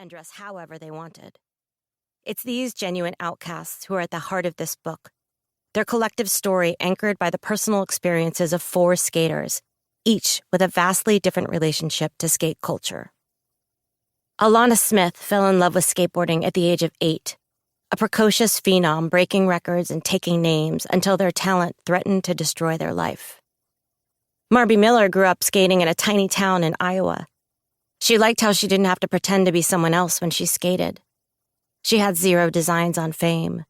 and dress however they wanted. It's these genuine outcasts who are at the heart of this book, their collective story anchored by the personal experiences of 4 skaters, each with a vastly different relationship to skate culture. Alana Smith fell in love with skateboarding at the age of 8, a precocious phenom breaking records and taking names until their talent threatened to destroy their life. Marby Miller grew up skating in a tiny town in Iowa. She liked how she didn't have to pretend to be someone else when she skated. She had 0 designs on fame.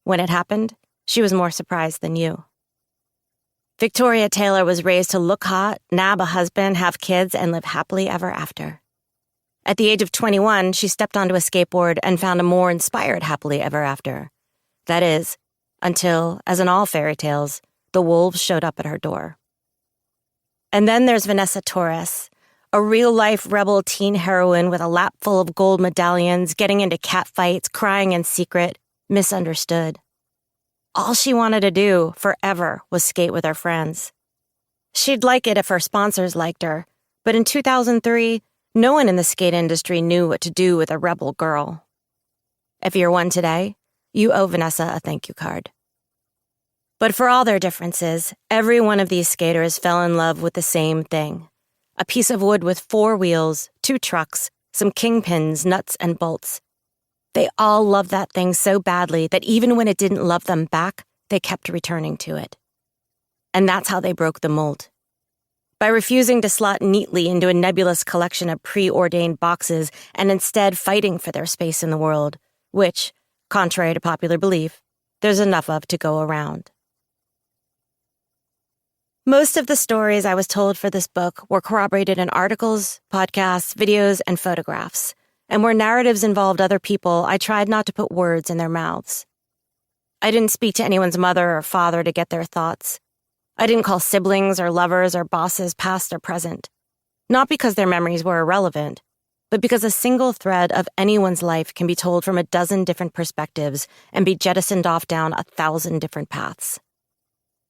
When it happened, she was more surprised than you. Victoria Taylor was raised to look hot, nab a husband, have kids, and live happily ever after. At the age of 21, she stepped onto a skateboard and found a more inspired happily ever after. That is, until, as in all fairy tales, the wolves showed up at her door. And then there's Vanessa Torres, a real-life rebel teen heroine with a lap full of gold medallions, getting into catfights, crying in secret, misunderstood. All she wanted to do, forever, was skate with her friends. She'd like it if her sponsors liked her, but in 2003, no one in the skate industry knew what to do with a rebel girl. If you're one today, you owe Vanessa a thank you card. But for all their differences, every one of these skaters fell in love with the same thing. A piece of wood with 4 wheels, 2 trucks, some kingpins, nuts, and bolts. They all loved that thing so badly that even when it didn't love them back, they kept returning to it. And that's how they broke the mold. By refusing to slot neatly into a nebulous collection of preordained boxes and instead fighting for their space in the world, which, contrary to popular belief, there's enough of to go around. Most of the stories I was told for this book were corroborated in articles, podcasts, videos, and photographs. And where narratives involved other people, I tried not to put words in their mouths. I didn't speak to anyone's mother or father to get their thoughts. I didn't call siblings or lovers or bosses past or present. Not because their memories were irrelevant, but because a single thread of anyone's life can be told from a dozen different perspectives and be jettisoned off down 1,000 different paths.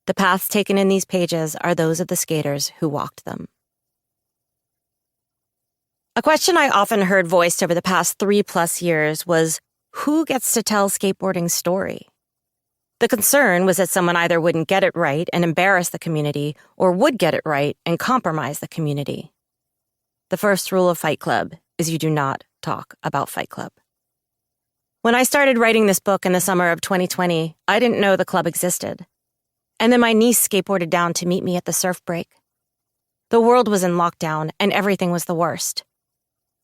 The paths taken in these pages are those of the skaters who walked them. A question I often heard voiced over the past 3+ years was, who gets to tell skateboarding's story? The concern was that someone either wouldn't get it right and embarrass the community, or would get it right and compromise the community. The first rule of Fight Club is you do not talk about Fight Club. When I started writing this book in the summer of 2020, I didn't know the club existed. And then my niece skateboarded down to meet me at the surf break. The world was in lockdown and everything was the worst.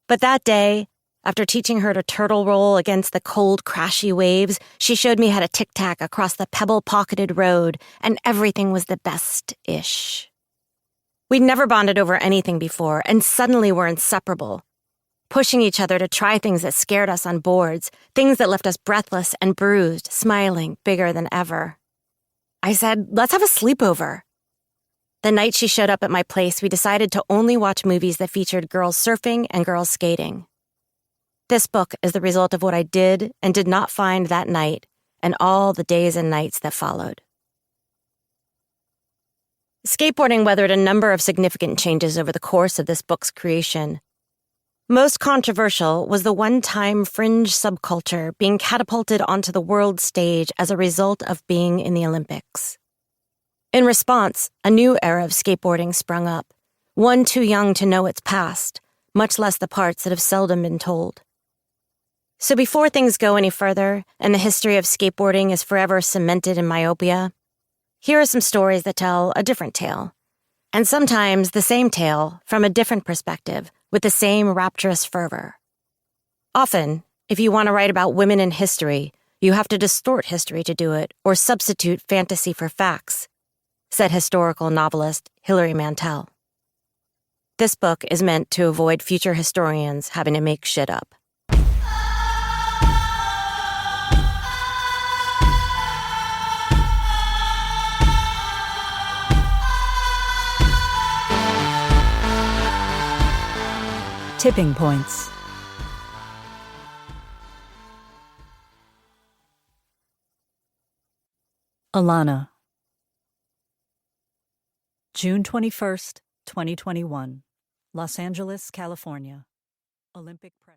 But that day, after teaching her to turtle roll against the cold, crashy waves, she showed me how to tic-tac across the pebble-pocketed road, and everything was the best-ish. We'd never bonded over anything before, and suddenly we're inseparable, pushing each other to try things that scared us on boards, things that left us breathless and bruised, smiling bigger than ever. I said, let's have a sleepover. The night she showed up at my place, we decided to only watch movies that featured girls surfing and girls skating. This book is the result of what I did and did not find that night and all the days and nights that followed. Skateboarding weathered a number of significant changes over the course of this book's creation. Most controversial was the one-time fringe subculture being catapulted onto the world stage as a result of being in the Olympics. In response, a new era of skateboarding sprung up, one too young to know its past, much less the parts that have seldom been told. So before things go any further, and the history of skateboarding is forever cemented in myopia, here are some stories that tell a different tale, and sometimes the same tale from a different perspective with the same rapturous fervor. Often, if you want to write about women in history, you have to distort history to do it or substitute fantasy for facts, said historical novelist Hilary Mantel. This book is meant to avoid future historians having to make shit up. Tipping points. Alana. June 21st, 2021. Los Angeles, California. Olympic Press.